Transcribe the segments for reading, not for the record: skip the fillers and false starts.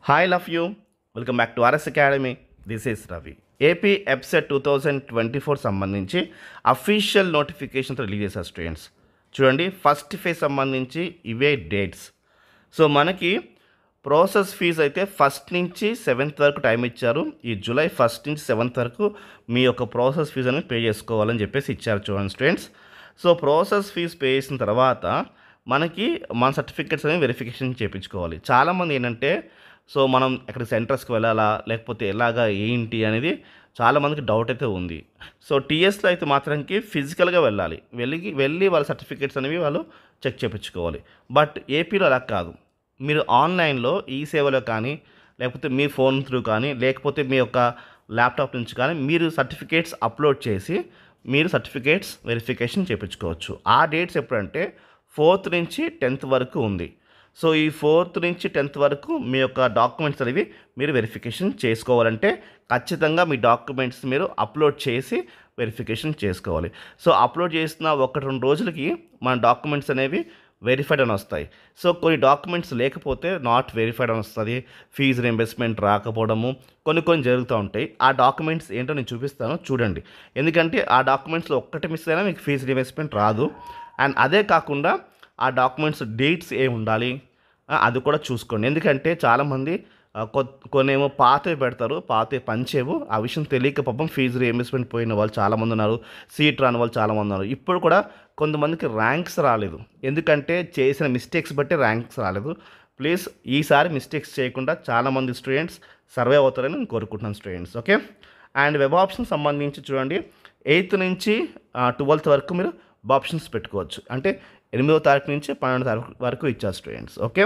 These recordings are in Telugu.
Hi love you welcome back to RS academy. This is Ravi. AP EAPCET 2024 సంబంధించి అఫీషియల్ నోటిఫికేషన్స్ రిలీజ్ చేశారు స్టూడెంట్స్. చూడండి, ఫస్ట్ ఫేజ్ సంబంధించి ఇవే డేట్స్. సో మనకి ప్రాసెస్ ఫీజు అయితే 1st నుంచి 7th వరకు టైం ఇచ్చారు. ఈ జూలై 1st నుంచి 7th వరకు మీ యొక్క ప్రాసెస్ ఫీజు అనేది పే చేసుకోవాలని చెప్పేసి ఇచ్చారు చూడండి students. So process fees pay చేసిన తర్వాత మనకి మన సర్టిఫికెట్స్ అనేవి వెరిఫికేషన్ చేయించుకోవాలి. చాలామంది ఏంటంటే మనం ఎక్కడికి సెంటర్స్కి వెళ్ళాలా లేకపోతే ఎలాగా ఏంటి అనేది చాలామందికి డౌట్ అయితే ఉంది. సో టీఎస్లో అయితే మాత్రానికి ఫిజికల్గా వెళ్ళి వాళ్ళ సర్టిఫికేట్స్ అనేవి వాళ్ళు చెక్ చేయించుకోవాలి. బట్ ఏపీలో అలా కాదు. మీరు ఆన్లైన్లో ఈ సేవలో కానీ లేకపోతే మీ ఫోన్ త్రూ కానీ లేకపోతే మీ యొక్క ల్యాప్టాప్ నుంచి కానీ మీరు సర్టిఫికేట్స్ అప్లోడ్ చేసి మీరు సర్టిఫికేట్స్ వెరిఫికేషన్ చేయించుకోవచ్చు. ఆ డేట్స్ ఎప్పుడంటే 4th నుంచి 10th వరకు ఉంది. సో ఈ 4th నుంచి 10th వరకు మీ యొక్క డాక్యుమెంట్స్ అనేవి మీరు వెరిఫికేషన్ చేసుకోవాలంటే ఖచ్చితంగా మీ డాక్యుమెంట్స్ మీరు అప్లోడ్ చేసి వెరిఫికేషన్ చేసుకోవాలి. సో అప్లోడ్ చేసిన 1-2 రోజులకి మన డాక్యుమెంట్స్ అనేవి వెరిఫైడ్ అని వస్తాయి. సో కొన్ని డాక్యుమెంట్స్ లేకపోతే నాట్ వెరిఫైడ్ అని వస్తుంది. ఫీజు రీయింబర్స్మెంట్ రాకపోవడము కొన్ని జరుగుతూ ఉంటాయి. ఆ డాక్యుమెంట్స్ ఏంటో నేను చూపిస్తాను, చూడండి. ఎందుకంటే ఆ డాక్యుమెంట్స్లో ఒక్కటి మిస్ అయినా మీకు ఫీజు రీయింబర్స్మెంట్ రాదు. అండ్ అదే కాకుండా ఆ డాక్యుమెంట్స్ డేట్స్ ఏమి ఉండాలి అది కూడా చూసుకోండి. ఎందుకంటే చాలామంది కొన్నేమో పాతవి పెడతారు, పాతవి పంచేవు. ఆ విషయం తెలియక పాపం ఫీజు రీయింబర్స్మెంట్ పోయిన వాళ్ళు చాలామంది ఉన్నారు, సీట్ రాని వాళ్ళు చాలామంది ఉన్నారు. ఇప్పుడు కూడా కొంతమందికి ర్యాంక్స్ రాలేదు, ఎందుకంటే చేసిన మిస్టేక్స్ బట్టి ర్యాంక్స్ రాలేదు. ప్లీజ్ ఈసారి మిస్టేక్స్ చేయకుండా చాలామంది స్టూడెంట్స్ సర్వే అవుతారని నేను కోరుకుంటున్నాను students. Okay. And web option సంబంధించి చూడండి, 8th నుంచి 12th వరకు మీరు వెబ్ ఆప్షన్స్ పెట్టుకోవచ్చు. అంటే 8వ తారీఖు నుంచి 12వ తారీఖు వరకు ఇచ్చారు స్టూడెంట్స్. ఓకే.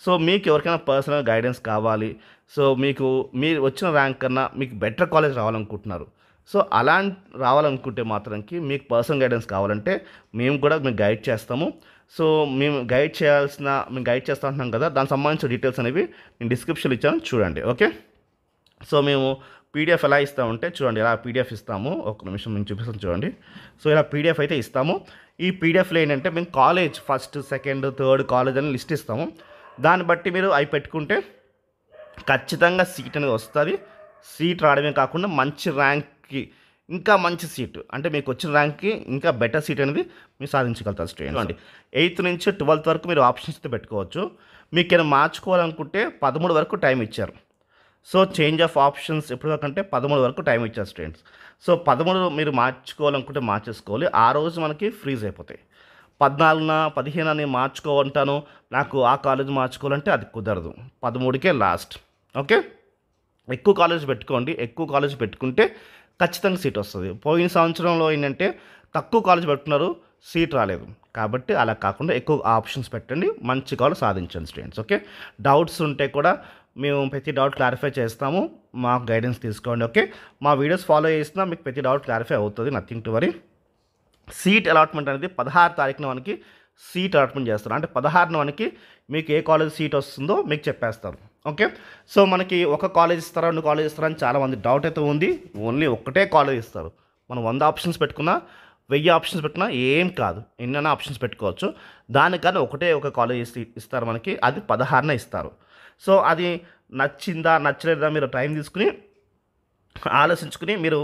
సో మీకు ఎవరికైనా పర్సనల్ గైడెన్స్ కావాలి, సో మీరు వచ్చిన ర్యాంక్ కన్నా మీకు బెటర్ కాలేజ్ రావాలనుకుంటున్నారు, సో అలా రావాలనుకుంటే మాత్రంకి మీకు పర్సనల్ గైడెన్స్ కావాలంటే మేము కూడా మీకు గైడ్ చేస్తాము. సో మేము గైడ్ చేస్తా ఉంటున్నాం కదా, దానికి సంబంధించిన డీటెయిల్స్ అనేవి నేను డిస్క్రిప్షన్లో ఇచ్చాను, చూడండి. ఓకే. సో మేము పీడిఎఫ్ ఎలా ఇస్తామంటే చూడండి, ఇలా పీడిఎఫ్ ఇస్తాము. ఒక నిమిషం నేను చూపిస్తాను చూడండి. సో ఇలా పీడిఎఫ్ అయితే ఇస్తాము. ఈ పీడిఎఫ్లో ఏంటంటే మేము college 1st, 2nd, 3rd college అని లిస్ట్ ఇస్తాము. దాన్ని బట్టి మీరు అవి పెట్టుకుంటే ఖచ్చితంగా సీట్ అనేది వస్తుంది. సీట్ రావడమే కాకుండా మంచి ర్యాంక్కి ఇంకా మంచి సీటు, అంటే మీకు వచ్చిన ర్యాంక్కి ఇంకా బెటర్ సీట్ అనేది మీరు సాధించగలుగుతారు స్టూడెంట్స్ అండి. 8th నుంచి 12th వరకు మీరు ఆప్షన్స్ అయితే పెట్టుకోవచ్చు. మీకు ఏమైనా మార్చుకోవాలనుకుంటే 13 వరకు టైం ఇచ్చారు. సో చేంజ్ ఆఫ్ ఆప్షన్స్ ఎప్పుడు వరకు అంటే 13 వరకు టైం ఇచ్చారు స్టూడెంట్స్. సో 13 మీరు మార్చుకోవాలనుకుంటే మార్చేసుకోవాలి. ఆ రోజు మనకి ఫ్రీజ్ అయిపోతాయి. 14న 15 మార్చుకోమంటాను, నాకు ఆ కాలేజ్ మార్చుకోవాలంటే అది కుదరదు. 13కే లాస్ట్. ఓకే. ఎక్కువ కాలేజ్ పెట్టుకోండి. ఎక్కువ కాలేజ్ పెట్టుకుంటే ఖచ్చితంగా సీట్ వస్తుంది. పోయిన సంవత్సరంలో ఏంటంటే తక్కువ కాలేజ్ పెట్టుకున్నారు, సీట్ రాలేదు. కాబట్టి అలా కాకుండా ఎక్కువ ఆప్షన్స్ పెట్టండి, మంచి కాలేజ్ సాధించండి స్టూడెంట్స్. ఓకే. డౌట్స్ ఉంటే కూడా మేము ప్రతి డౌట్ క్లారిఫై చేస్తాము, మాకు గైడెన్స్ తీసుకోండి. ఓకే. మా వీడియోస్ ఫాలో చేసినా మీకు ప్రతి డౌట్ క్లారిఫై అవుతుంది, nothing to worry. Seat allotment అనేది 16 తారీఖున మనకి సీట్ అలాట్మెంట్ చేస్తారు. అంటే 16న మనకి మీకు ఏ కాలేజ్ సీట్ వస్తుందో మీకు చెప్పేస్తారు. ఓకే. సో మనకి ఒక కాలేజ్ ఇస్తారా 2 కాలేజ్ ఇస్తారా అని చాలామంది డౌట్ అయితే ఉంది. ఓన్లీ ఒకటే కాలేజ్ ఇస్తారు. మనం 100 ఆప్షన్స్ పెట్టుకున్నా 1000 ఆప్షన్స్ పెట్టినా ఏం కాదు, ఎన్నైనా ఆప్షన్స్ పెట్టుకోవచ్చు. దానికన్నా ఒక కాలేజ్ ఇస్తారు మనకి, అది 16న ఇస్తారు. సో అది నచ్చిందా నచ్చలేదా మీరు టైం తీసుకుని ఆలోచించుకుని మీరు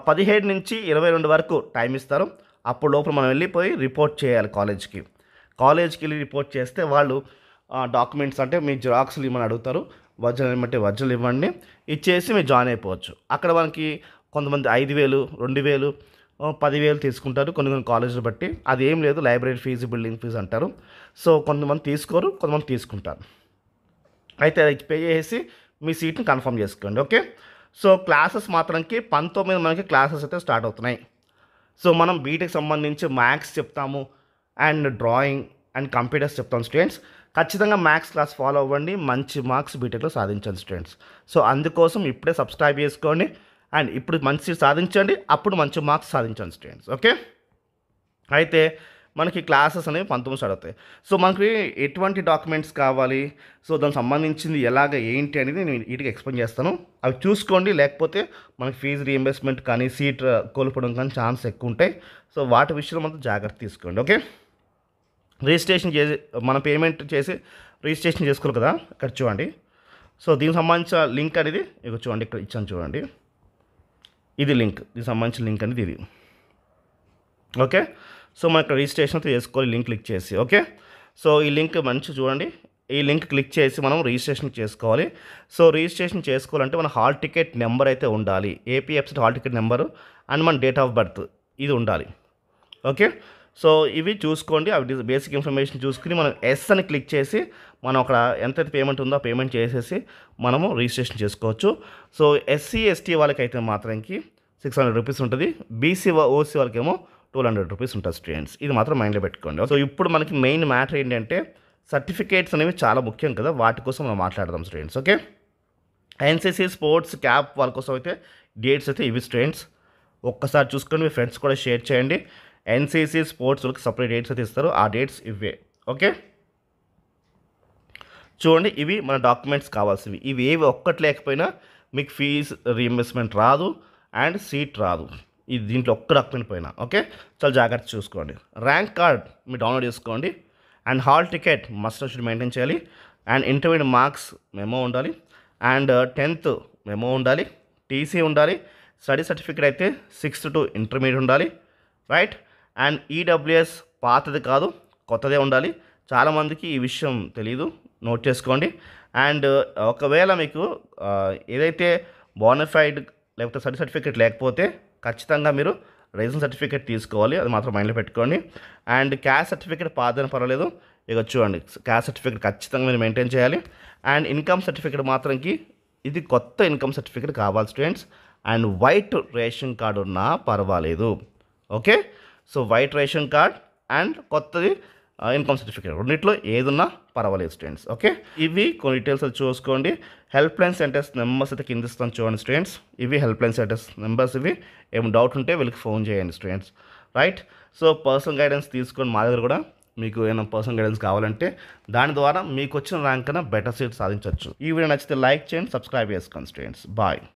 17 నుంచి 22 వరకు టైం ఇస్తారు. అప్పుడు లోపల మనం వెళ్ళిపోయి రిపోర్ట్ చేయాలి కాలేజ్కి వెళ్ళి రిపోర్ట్ చేస్తే వాళ్ళు డాక్యుమెంట్స్ అంటే మీ జిరాక్స్లు ఇవ్వమని అడుగుతారు. ఒరిజినల్ ఇవ్వమంటే ఒరిజినల్ ఇవ్వండి, ఇచ్చేసి మీరు జాయిన్ అయిపోవచ్చు. అక్కడ మనకి కొంతమంది 5,000, 2,000, 10,000 తీసుకుంటారు కొన్ని కాలేజీలు బట్టి. అది ఏం లేదు, లైబ్రరీ ఫీజు, బిల్డింగ్ ఫీజు అంటారు. సో కొంతమంది తీసుకోరు, కొంతమంది తీసుకుంటారు. అయితే అది పే చేసి మీ సీట్ని కన్ఫర్మ్ చేసుకోండి. ఓకే. సో క్లాసెస్ మాత్రంకి 19 మనకి క్లాసెస్ అయితే స్టార్ట్ అవుతున్నాయి. సో మనం బీటెక్ సంబంధించి మ్యాథ్స్ చెప్తాము, అండ్ డ్రాయింగ్ అండ్ కంప్యూటర్స్ చెప్తాం స్టూడెంట్స్. ఖచ్చితంగా మ్యాథ్స్ క్లాస్ ఫాలో అవ్వండి, మంచి మార్క్స్ బీటెక్లో సాధించండి స్టూడెంట్స్. సో అందుకోసం ఇప్పుడే సబ్స్క్రైబ్ చేసుకోండి, అండ్ ఇప్పుడు మంచి సాధించండి, అప్పుడు మంచి మార్క్స్ సాధించండి స్టూడెంట్స్. ఓకే. అయితే మనకి క్లాసెస్ అనేవి 19 స్టార్ట్ అవుతాయి. సో మనకి ఎటువంటి డాక్యుమెంట్స్ కావాలి, సో దానికి సంబంధించింది ఏంటి అనేది నేను వీటికి ఎక్స్ప్లెయిన్ చేస్తాను. అవి చూసుకోండి, లేకపోతే మనకి ఫీజు రీయింబర్స్మెంట్ కానీ సీట్ కోల్పోవడం కానీ ఛాన్స్ ఎక్కువ ఉంటాయి. సో వాటి విషయంలో మనం జాగ్రత్త తీసుకోండి. ఓకే. రిజిస్ట్రేషన్ చేసి మనం పేమెంట్ చేసి రిజిస్ట్రేషన్ చేసుకోవాలి కదా, ఇక్కడ చూడండి. సో దీనికి సంబంధించిన లింక్ అనేది ఇక చూడండి, ఇక్కడ ఇచ్చాను చూడండి, ఇది లింక్, దీనికి సంబంధించిన లింక్ అనేది ఇది. ఓకే, సో మనం ఇక్కడ రిజిస్ట్రేషన్ చేసుకోవాలి లింక్ క్లిక్ చేసి. ఓకే, సో ఈ లింక్ మంచి చూడండి, ఈ లింక్ క్లిక్ చేసి మనం రిజిస్ట్రేషన్ చేసుకోవాలి. సో రిజిస్ట్రేషన్ చేసుకోవాలంటే మన హాల్ టికెట్ నెంబర్ అయితే ఉండాలి, AP website hall ticket number and మన డేట్ ఆఫ్ బర్త్ ఇది ఉండాలి. ఓకే, సో ఇవి చూసుకోండి, అవి బేసిక్ ఇన్ఫర్మేషన్ చూసుకుని మనం ఎస్ అని క్లిక్ చేసి మనం అక్కడ ఎంతైతే పేమెంట్ ఉందో పేమెంట్ చేసేసి మనము రిజిస్ట్రేషన్ చేసుకోవచ్చు. సో ఎస్సీ ఎస్టీ వాళ్ళకైతే మాత్రంకి 600 రూపీస్ ఉంటుంది, బీసీ ఓసీ వాళ్ళకేమో 200 రూపీస్ ఉంటుంది స్టూడెంట్స్. ఇది మాత్రం మైండ్లో పెట్టుకోండి. సో ఇప్పుడు మనకి మెయిన్ మ్యాటర్ ఏంటంటే సర్టిఫికేట్స్ అనేవి చాలా ముఖ్యం కదా, వాటి కోసం మనం మాట్లాడదాం students. Okay, NCC sports cap వాళ్ళ కోసం అయితే డేట్స్ అయితే ఇవి స్టూడెంట్స్, ఒక్కసారి చూసుకొని మీ ఫ్రెండ్స్ కూడా షేర్ చేయండి. ఎన్సీసీ స్పోర్ట్స్ వాళ్ళకి సపరేట్ డేట్స్ అయితే ఇస్తారు, ఆ డేట్స్ ఇవే. ఓకే, చూడండి, ఇవి మన డాక్యుమెంట్స్ కావాల్సినవి. ఇవి ఏవి ఒక్కటి లేకపోయినా మీకు ఫీజు రీఎంబర్స్మెంట్ రాదు అండ్ సీట్ రాదు, ఇది దీంట్లో ఒక్క డాక్యుమెంట్ పోయినా. ఓకే, చాలా జాగ్రత్త చూసుకోండి. ర్యాంక్ కార్డ్ మీరు డౌన్లోడ్ చేసుకోండి and hall ticket must should maintain చేయాలి అండ్ ఇంటర్మీడియట్ మార్క్స్ మెమో ఉండాలి అండ్ 10th మెమో ఉండాలి, టీసీ ఉండాలి, స్టడీ సర్టిఫికేట్ అయితే 6th to ఇంటర్మీడియట్ ఉండాలి, రైట్. అండ్ ఈడబ్ల్యూఎస్ పాతది కాదు కొత్తదే ఉండాలి, చాలామందికి ఈ విషయం తెలీదు, నోట్ చేసుకోండి. అండ్ ఒకవేళ మీకు ఏదైతే బోనఫైడ్ లేకపోతే స్టడీ సర్టిఫికేట్ లేకపోతే ఖచ్చితంగా మీరు రెసిడెన్స్ సర్టిఫికేట్ తీసుకోవాలి, అది మాత్రం మైండ్లో పెట్టుకోండి. అండ్ క్యాస్ట్ సర్టిఫికేట్ పాతదని పర్వాలేదు, ఇక చూడండి క్యాస్ట్ సర్టిఫికేట్ ఖచ్చితంగా మీరు మెయింటైన్ చేయాలి. అండ్ ఇన్కమ్ సర్టిఫికేట్ మాత్రంకి ఇది కొత్త ఇన్కమ్ సర్టిఫికేట్ కావాలి students. And white ration card ఉన్నా పర్వాలేదు. Okay, so white ration card and కొత్తది ఇన్కమ్ సర్టిఫికేట్ రెండిట్లో ఏదున్నా పర్వాలేదు స్టూడెంట్స్. ఓకే, ఇవి కొన్ని డీటెయిల్స్ అది చూసుకోండి. హెల్ప్ లైన్ సెంటర్స్ నెంబర్స్ అయితే కింద ఇస్తాను చూడండి స్టూడెంట్స్, ఇవి హెల్ప్ లైన్ సెంటర్స్ నెంబర్స్, ఇవి ఏం డౌట్ ఉంటే వీళ్ళకి ఫోన్ చేయండి students, right. So personal guidance తీసుకొని మా దగ్గర కూడా మీకు ఏమైనా పర్సనల్ గైడెన్స్ కావాలంటే దాని ద్వారా మీకు వచ్చిన ర్యాంక్ కన్నా బెటర్ సీట్ సాధించవచ్చు. ఈ వీడియో నచ్చితే లైక్ చేయండి, సబ్స్క్రైబ్ చేసుకోండి స్టూడెంట్స్. బాయ్.